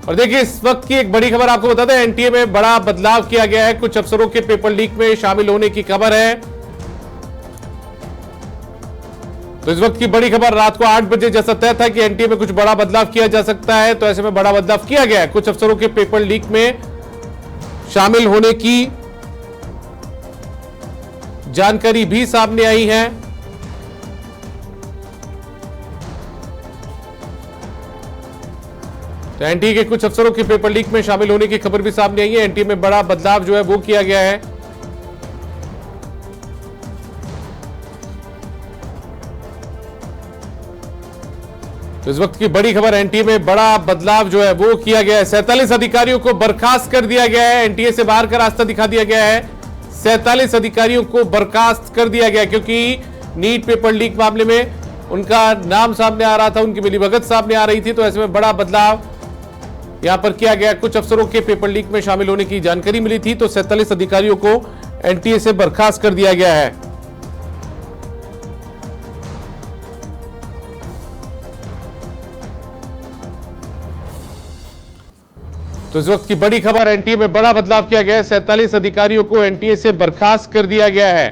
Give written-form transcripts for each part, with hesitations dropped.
और देखिए इस वक्त की एक बड़ी खबर आपको बता दें, एनटीए में बड़ा बदलाव किया गया है। कुछ अफसरों के पेपर लीक में शामिल होने की खबर है। तो इस वक्त की बड़ी खबर, रात को 8 बजे जैसा तय था कि एनटीए में कुछ बड़ा बदलाव किया जा सकता है, तो ऐसे में बड़ा बदलाव किया गया है। कुछ अफसरों के पेपर लीक में शामिल होने की जानकारी भी सामने आई है। तो एनटीए के कुछ अफसरों के पेपर लीक में शामिल होने की खबर भी सामने आई है। एनटीए में बड़ा बदलाव जो है वो किया गया है। तो इस वक्त की बड़ी खबर, एनटीए में बड़ा बदलाव जो है वो किया गया है। 47 अधिकारियों को बर्खास्त कर दिया गया है। एनटीए से बाहर का रास्ता दिखा दिया गया है। 47 अधिकारियों को बर्खास्त कर दिया गया क्योंकि नीट पेपर लीक मामले में उनका नाम सामने आ रहा था, उनकी मिलीभगत सामने आ रही थी। तो ऐसे में बड़ा बदलाव यहां पर किया गया। कुछ अफसरों के पेपर लीक में शामिल होने की जानकारी मिली थी, तो 47 अधिकारियों को एनटीए से बर्खास्त कर दिया गया है। तो इस वक्त की बड़ी खबर, एनटीए में बड़ा बदलाव किया गया है। 47 अधिकारियों को एनटीए से बर्खास्त कर दिया गया है।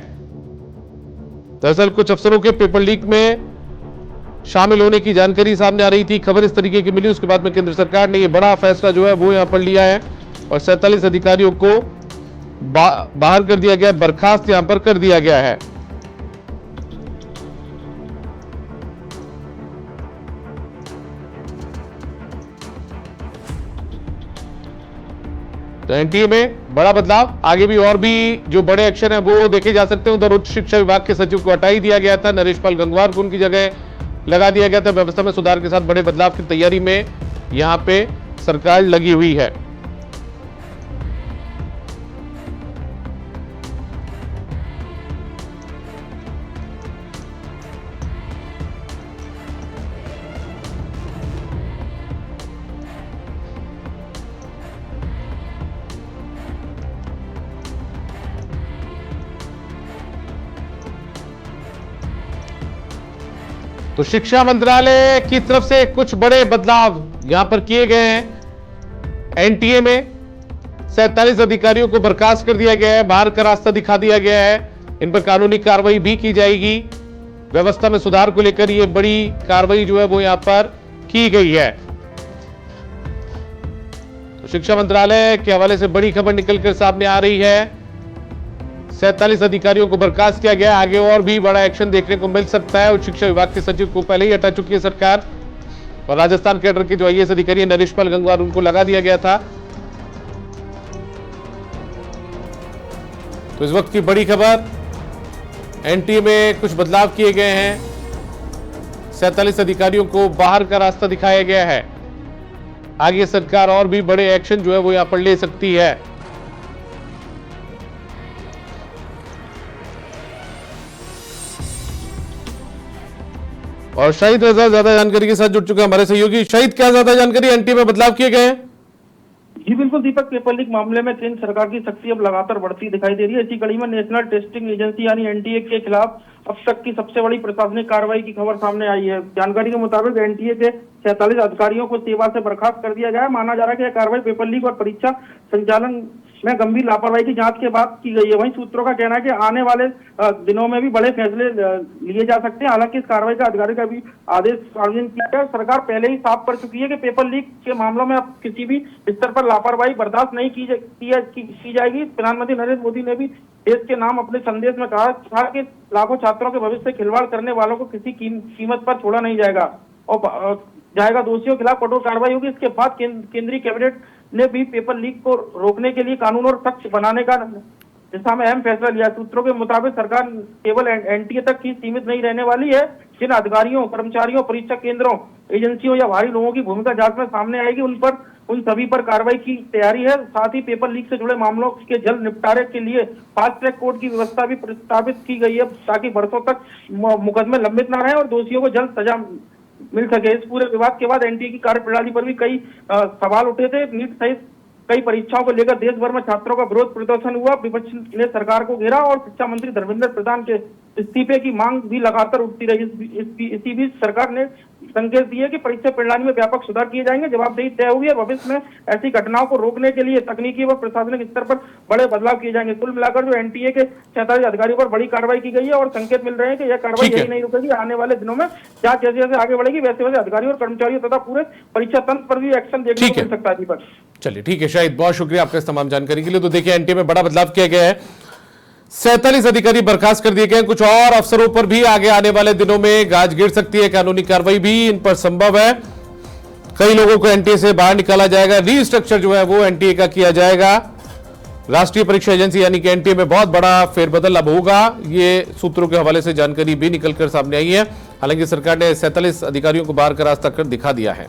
दरअसल कुछ अफसरों के पेपर लीक में शामिल होने की जानकारी सामने आ रही थी, खबर इस तरीके की मिली। उसके बाद में केंद्र सरकार ने यह बड़ा फैसला जो है वो यहां पर लिया है और 47 अधिकारियों को बाहर कर दिया गया, बर्खास्त यहां पर कर दिया गया है। तो एनटीए में बड़ा बदलाव, आगे भी और भी जो बड़े एक्शन है वो देखे जा सकते हैं। उधर उच्च शिक्षा विभाग के सचिव को हटा ही दिया गया था, नरेश पाल गंगवार को उनकी जगह लगा दिया गया था। व्यवस्था में सुधार के साथ बड़े बदलाव की तैयारी में यहां पे सरकार लगी हुई है। तो शिक्षा मंत्रालय की तरफ से कुछ बड़े बदलाव यहां पर किए गए हैं। एनटीए में 47 अधिकारियों को बर्खास्त कर दिया गया है, बाहर का रास्ता दिखा दिया गया है। इन पर कानूनी कार्रवाई भी की जाएगी। व्यवस्था में सुधार को लेकर यह बड़ी कार्रवाई जो है वो यहां पर की गई है। तो शिक्षा मंत्रालय के हवाले से बड़ी खबर निकलकर सामने आ रही है। 47 अधिकारियों को बर्खास्त किया गया। आगे और भी बड़ा एक्शन देखने को मिल सकता है। उच्च शिक्षा विभाग के सचिव को पहले ही हटा चुकी है सरकार और राजस्थान कैडर के जो आईएएस अधिकारी है नरेश पाल गंगवार, उनको लगा दिया गया था। तो इस वक्त की बड़ी खबर, एनटीए में कुछ बदलाव किए गए हैं। 47 अधिकारियों को बाहर का रास्ता दिखाया गया है। आगे सरकार और भी बड़े एक्शन जो है वो यहां पर ले सकती है। और शाहिद रजा ज्यादा जानकारी के साथ जुड़ चुके हैं हमारे सहयोगी। शाहिद, क्या ज्यादा जानकारी, एनटीए में बदलाव किए गए हैं? जी बिल्कुल दीपक, पेपर लीक मामले में केंद्र सरकार की सख्ती अब लगातार बढ़ती दिखाई दे रही है। इसी कड़ी में नेशनल टेस्टिंग एजेंसी यानी एनटीए के खिलाफ अब तक की सबसे बड़ी प्रशासनिक कार्रवाई की खबर सामने आई है। जानकारी के मुताबिक एनटीए के 47 अधिकारियों को सेवा से बर्खास्त कर दिया गया है। माना जा रहा है कि यह कार्रवाई पेपर लीक और परीक्षा संचालन में गंभीर लापरवाही की जांच के बाद की गई है। वहीं सूत्रों का कहना है कि आने वाले दिनों में भी बड़े फैसले लिए जा सकते हैं। हालांकि इस कार्रवाई का अधिकारी का भी आदेश सार्वजनिक किया गया। सरकार पहले ही साफ कर चुकी है कि पेपर लीक के मामलों में अब किसी भी स्तर पर लापरवाही बर्दाश्त नहीं की जाएगी। प्रधानमंत्री नरेंद्र मोदी ने भी देश के नाम अपने संदेश में कहा था कि लाखों छात्रों के भविष्य से खिलवाड़ करने वालों को किसी कीमत पर छोड़ा नहीं जाएगा और दोषियों के खिलाफ कठोर कार्रवाई होगी। इसके बाद केंद्रीय कैबिनेट ने भी पेपर लीक को रोकने के लिए कानून और सख्त बनाने का दिशा में अहम फैसला लिया। सूत्रों के मुताबिक सरकार केवल एनटीए तक ही सीमित नहीं रहने वाली है। जिन अधिकारियों, कर्मचारियों, परीक्षा केंद्रों, एजेंसियों या बाहरी लोगों की भूमिका जांच में सामने आएगी, उन सभी पर कार्रवाई की तैयारी है। साथ ही पेपर लीक से जुड़े मामलों के जल्द निपटारे के लिए फास्ट ट्रैक कोर्ट की व्यवस्था भी प्रस्तावित की गई है, ताकि बरसों तक मुकदमे लंबित न रहे और दोषियों को जल्द सजा मिल सके। इस पूरे विवाद के बाद एनटीए की कार्यप्रणाली पर भी कई सवाल उठे थे। नीट सहित कई परीक्षाओं को लेकर देश भर में छात्रों का विरोध प्रदर्शन हुआ। विपक्ष ने सरकार को घेरा और शिक्षा मंत्री धर्मेंद्र प्रधान के इस्तीफे की मांग भी लगातार उठती रही। इसी बीच सरकार ने संकेत दिए कि परीक्षा प्रणाली में व्यापक सुधार किए जाएंगे, जवाबदेही तय हुई है। भविष्य में ऐसी घटनाओं को रोकने के लिए तकनीकी व प्रशासनिक स्तर पर बड़े बदलाव किए जाएंगे। कुल मिलाकर जो एनटीए के 47 अधिकारियों पर बड़ी कार्रवाई की गई है और संकेत मिल रहे हैं कि यह कार्रवाई यही नहीं रुकेगी। आने वाले दिनों में जांच जैसे जैसे आगे बढ़ेगी वैसे वैसे अधिकारियों और कर्मचारियों तथा पूरे परीक्षा तंत्र पर भी एक्शन देखने को मिल सकता है। दीपक, चलिए ठीक है शाहिद, बहुत शुक्रिया आपका इस तमाम जानकारी के लिए। तो देखिए एनटीए में बड़ा बदलाव किया गया है, 47 अधिकारी बर्खास्त कर दिए गए। कुछ और अफसरों पर भी आगे आने वाले दिनों में गाज गिर सकती है, कानूनी कार्रवाई भी इन पर संभव है। कई लोगों को एनटीए से बाहर निकाला जाएगा, रीस्ट्रक्चर जो है वो एनटीए का किया जाएगा। राष्ट्रीय परीक्षा एजेंसी यानी कि एनटीए में बहुत बड़ा फेरबदल अब होगा, ये सूत्रों के हवाले से जानकारी भी निकलकर सामने आई है। हालांकि सरकार ने 47 अधिकारियों को बाहर का रास्ता कर दिखा दिया है।